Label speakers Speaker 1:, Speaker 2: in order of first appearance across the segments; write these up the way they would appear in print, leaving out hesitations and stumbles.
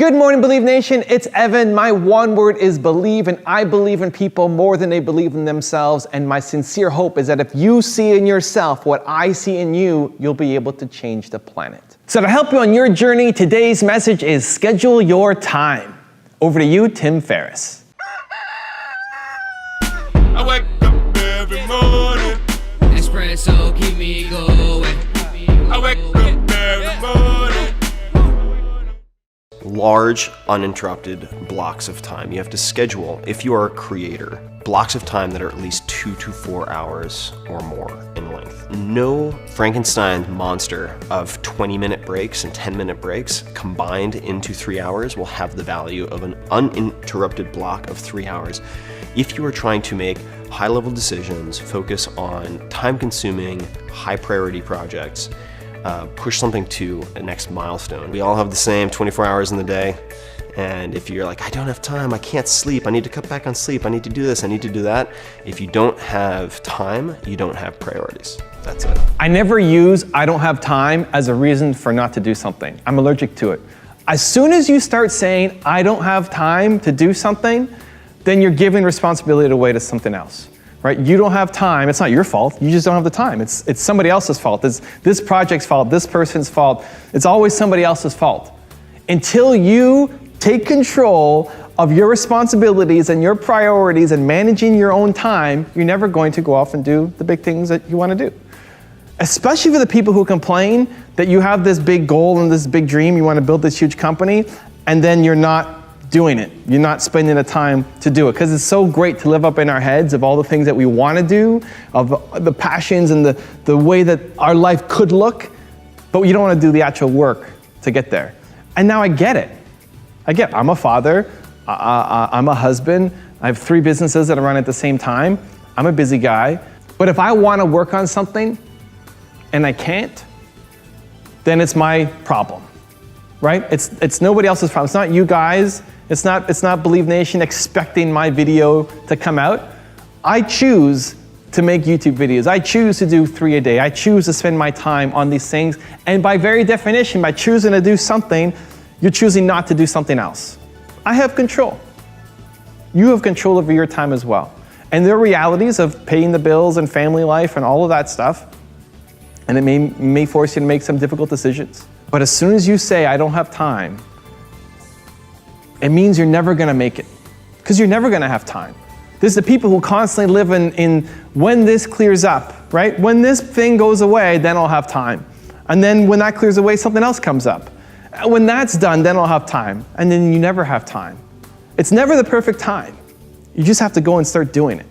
Speaker 1: Good morning, Believe Nation. It's Evan. My one word is believe, and I believe in people more than they believe in themselves. And my sincere hope is that if you see in yourself what I see in you, you'll be able to change the planet. So to help you on your journey, today's message is schedule your time. Over to you, Tim Ferriss.
Speaker 2: I wake up every morning.
Speaker 3: Espresso keep me going.
Speaker 2: I wake up every morning.
Speaker 4: Large, uninterrupted blocks of time. You have to schedule, if you are a creator, blocks of time that are at least 2 to 4 hours or more in length. No Frankenstein monster of 20-minute breaks and 10-minute breaks combined into 3 hours will have the value of an uninterrupted block of 3 hours. If you are trying to make high-level decisions, focus on time-consuming, high-priority projects, push something to a next milestone. We all have the same 24 hours in the day, and if you're like, I don't have time, I can't sleep, I need to cut back on sleep, I need to do this, I need to do that. If you don't have time, you don't have priorities. That's it.
Speaker 1: I never use I don't have time as a reason for not to do something. I'm allergic to it. As soon as you start saying I don't have time to do something, then you're giving responsibility away to something else. Right? You don't have time. It's not your fault. You just don't have the time. It's somebody else's fault. It's this project's fault, this person's fault. It's always somebody else's fault. Until you take control of your responsibilities and your priorities and managing your own time, you're never going to go off and do the big things that you want to do. Especially for the people who complain that you have this big goal and this big dream, you want to build this huge company, and then you're not doing it. You're not spending the time to do it, because it's so great to live up in our heads of all the things that we want to do, of the passions and the way that our life could look, but you don't want to do the actual work to get there. And now I get it. I'm a father, I'm a husband, I have 3 businesses that I run at the same time, I'm a busy guy, but if I want to work on something and I can't, then it's my problem, right? It's nobody else's problem. It's not you guys. It's not Believe Nation expecting my video to come out. I choose to make YouTube videos. I choose to do 3 a day. I choose to spend my time on these things. And by very definition, by choosing to do something, you're choosing not to do something else. I have control. You have control over your time as well. And there are realities of paying the bills and family life and all of that stuff. And it may force you to make some difficult decisions. But as soon as you say, I don't have time, it means you're never gonna make it, because you're never gonna have time. This is the people who constantly live in when this clears up, right? When this thing goes away, then I'll have time. And then when that clears away, something else comes up. When that's done, then I'll have time. And then you never have time. It's never the perfect time. You just have to go and start doing it.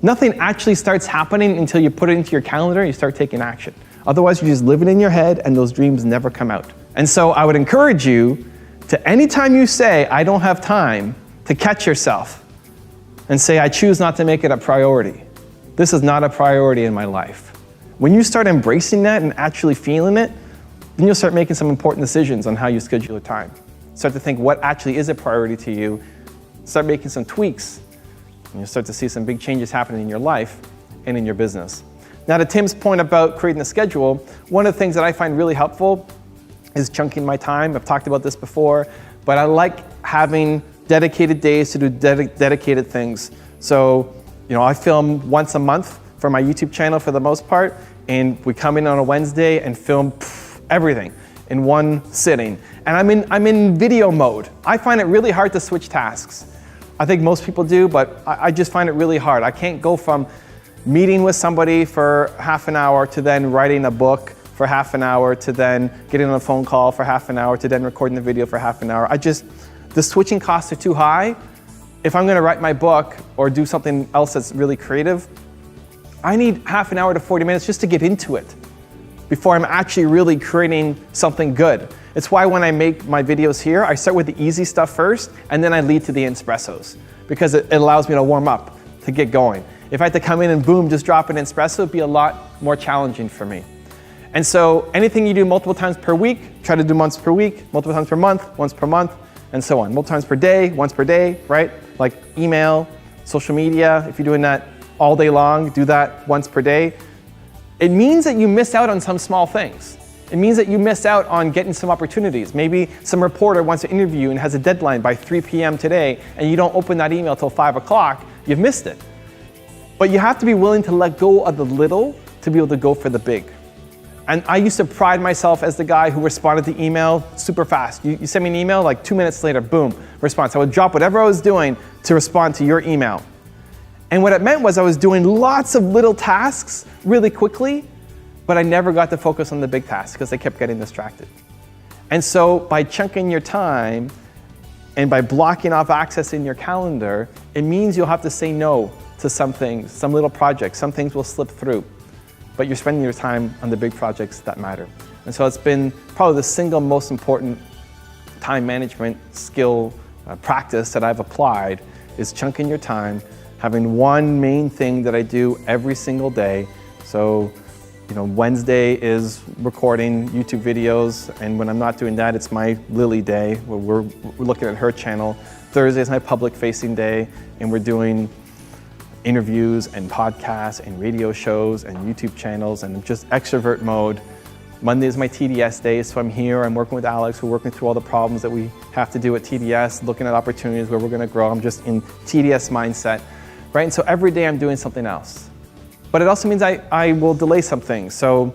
Speaker 1: Nothing actually starts happening until you put it into your calendar and you start taking action. Otherwise, you're just living in your head and those dreams never come out. And so I would encourage you to, anytime you say, I don't have time, to catch yourself and say, I choose not to make it a priority. This is not a priority in my life. When you start embracing that and actually feeling it, then you'll start making some important decisions on how you schedule your time. Start to think what actually is a priority to you. Start making some tweaks, and you'll start to see some big changes happening in your life and in your business. Now, to Tim's point about creating a schedule, one of the things that I find really helpful is chunking my time. I've talked about this before, but I like having dedicated days to do dedicated things. So, I film once a month for my YouTube channel for the most part, and we come in on a Wednesday and film everything in one sitting. And I'm in video mode. I find it really hard to switch tasks. I think most people do, but I just find it really hard. I can't go from meeting with somebody for half an hour to then writing a book for half an hour to then getting on a phone call for half an hour to then recording the video for half an hour. The switching costs are too high. If I'm gonna write my book or do something else that's really creative, I need half an hour to 40 minutes just to get into it before I'm actually really creating something good. It's why when I make my videos here, I start with the easy stuff first and then I lead to the espressos, because it allows me to warm up, to get going. If I had to come in and boom, just drop an espresso, it'd be a lot more challenging for me. And so anything you do multiple times per week, try to do once per week, multiple times per month, once per month, and so on. Multiple times per day, once per day, right? Like email, social media, if you're doing that all day long, do that once per day. It means that you miss out on some small things. It means that you miss out on getting some opportunities. Maybe some reporter wants to interview you and has a deadline by 3 p.m. today, and you don't open that email till 5 o'clock, you've missed it. But you have to be willing to let go of the little to be able to go for the big. And I used to pride myself as the guy who responded to email super fast. You send me an email, like 2 minutes later, boom, response. I would drop whatever I was doing to respond to your email. And what it meant was I was doing lots of little tasks really quickly, but I never got to focus on the big tasks because I kept getting distracted. And so by chunking your time and by blocking off access in your calendar, it means you'll have to say no to some things, some little projects. Some things will slip through, but you're spending your time on the big projects that matter. And so it's been probably the single most important time management skill practice that I've applied is chunking your time, having one main thing that I do every single day. So, Wednesday is recording YouTube videos, and when I'm not doing that, it's my Lily day, where we're looking at her channel. Thursday is my public-facing day, and we're doing interviews and podcasts and radio shows and YouTube channels and just extrovert mode. Monday is my TDS day, so I'm here, I'm working with Alex, we're working through all the problems that we have to do at TDS, looking at opportunities where we're gonna grow. I'm just in TDS mindset, right? And so every day I'm doing something else. But it also means I will delay something. So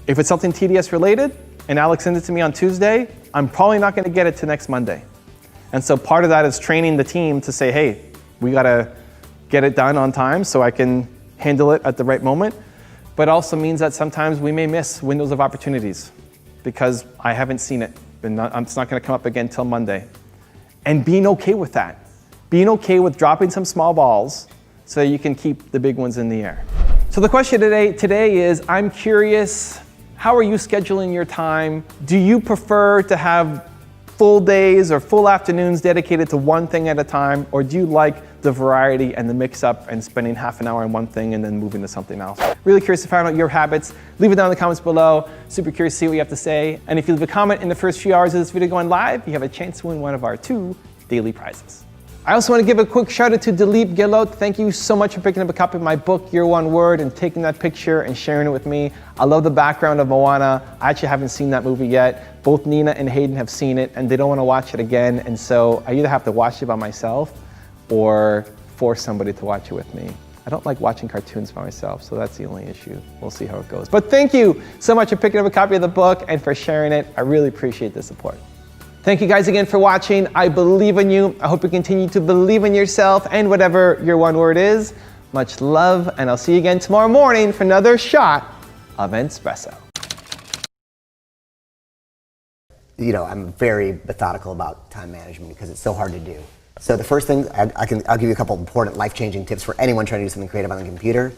Speaker 1: if it's something TDS related and Alex sends it to me on Tuesday, I'm probably not gonna get it to next Monday. And so part of that is training the team to say, hey, we gotta get it done on time so I can handle it at the right moment. But it also means that sometimes we may miss windows of opportunities because I haven't seen it. It's not gonna come up again till Monday. And being okay with that. Being okay with dropping some small balls so you can keep the big ones in the air. So the question today is, I'm curious, how are you scheduling your time? Do you prefer to have full days or full afternoons dedicated to one thing at a time, or do you like the variety and the mix up and spending half an hour on one thing and then moving to something else? Really curious to find out your habits. Leave it down in the comments below. Super curious to see what you have to say. And if you leave a comment in the first few hours of this video going live, you have a chance to win one of our 2 daily prizes. I also want to give a quick shout out to Dilip Gilot. Thank you so much for picking up a copy of my book, Your One Word, and taking that picture and sharing it with me. I love the background of Moana. I actually haven't seen that movie yet. Both Nina and Hayden have seen it, and they don't want to watch it again. And so I either have to watch it by myself or force somebody to watch it with me. I don't like watching cartoons by myself, so that's the only issue. We'll see how it goes. But thank you so much for picking up a copy of the book and for sharing it. I really appreciate the support. Thank you guys again for watching. I believe in you. I hope you continue to believe in yourself and whatever your one word is. Much love, and I'll see you again tomorrow morning for another shot of Espresso.
Speaker 5: I'm very methodical about time management because it's so hard to do. So the first thing, I'll give you a couple of important life-changing tips for anyone trying to do something creative on the computer.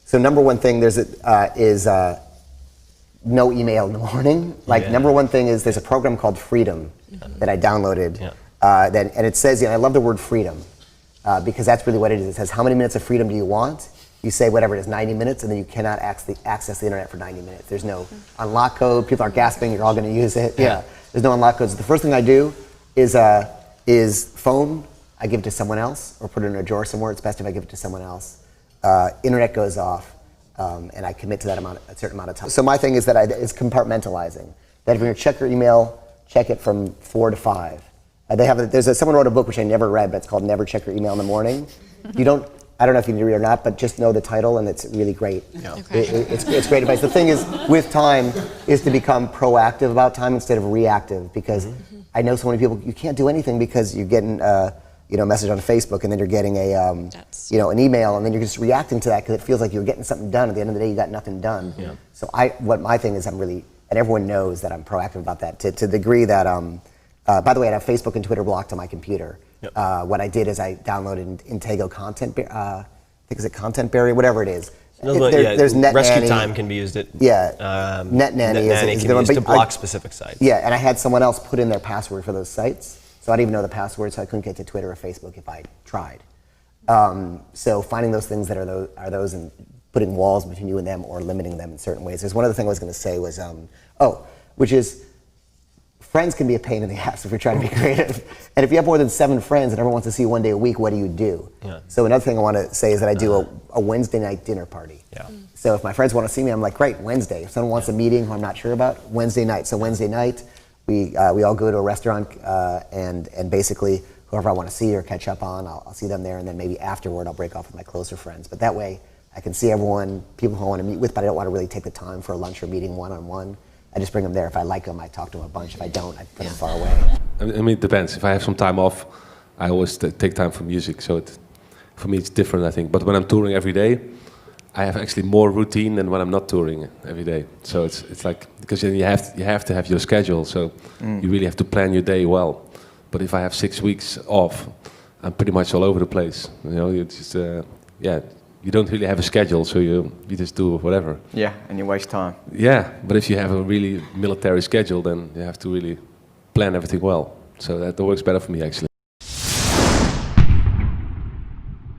Speaker 5: So number one thing is no email in the morning. Number one thing is there's a program called Freedom that I downloaded. And it says, I love the word freedom because that's really what it is. It says, how many minutes of freedom do you want? You say whatever it is, 90 minutes, and then you cannot access the internet for 90 minutes. There's no unlock code. People are gasping. You're all going to use it. There's no unlock codes. The first thing I do is phone. I give it to someone else or put it in a drawer somewhere. It's best if I give it to someone else. Internet goes off. And I commit to that a certain amount of time. So my thing is is compartmentalizing. That if you're going to check your email, check it from 4 to 5. Someone wrote a book which I never read, but it's called Never Check Your Email in the Morning. I don't know if you need to read it or not, but just know the title, and it's really great. It's great advice. The thing is, with time, is to become proactive about time instead of reactive, because I know so many people, you can't do anything because you're getting a message on Facebook, and then you're getting an email, and then you're just reacting to that because it feels like you're getting something done. At the end of the day, you got nothing done. So what my thing is, and everyone knows that I'm proactive about that to the degree that, by the way, I have Facebook and Twitter blocked on my computer. What I did is I downloaded Intego Content, I think it's Contentberry, whatever it is. There's Net
Speaker 4: Rescue
Speaker 5: Nanny.
Speaker 4: Time can be used at
Speaker 5: Net Nanny
Speaker 4: can be used to block specific sites.
Speaker 5: And I had someone else put in their password for those sites. So I didn't even know the password, so I couldn't get to Twitter or Facebook if I tried. So finding those things that are those and putting walls between you and them or limiting them in certain ways. There's one other thing I was going to say was, which is friends can be a pain in the ass if you're trying to be creative. And if you have more than 7 friends and everyone wants to see you one day a week, what do you do? So another thing I want to say is that I do a Wednesday night dinner party. So if my friends want to see me, I'm like, great, Wednesday. If someone wants a meeting who I'm not sure about, Wednesday night. So Wednesday night, we all go to a restaurant and basically whoever I want to see or catch up on, I'll see them there, and then maybe afterward I'll break off with my closer friends. But that way I can see everyone, people who I want to meet with, but I don't want to really take the time for a lunch or meeting one-on-one. I just bring them there. If I like them, I talk to them a bunch. If I don't, I put them far away.
Speaker 6: I mean, it depends. If I have some time off, I always take time for music. So for me, it's different, I think. But when I'm touring every day, I have actually more routine than when I'm not touring every day. So it's like, because then you have to have your schedule. So you really have to plan your day well. But if I have 6 weeks off, I'm pretty much all over the place. You know, you just you don't really have a schedule, so you just do whatever.
Speaker 1: Yeah, and you waste time.
Speaker 6: Yeah, but if you have a really military schedule, then you have to really plan everything well. So that works better for me, actually.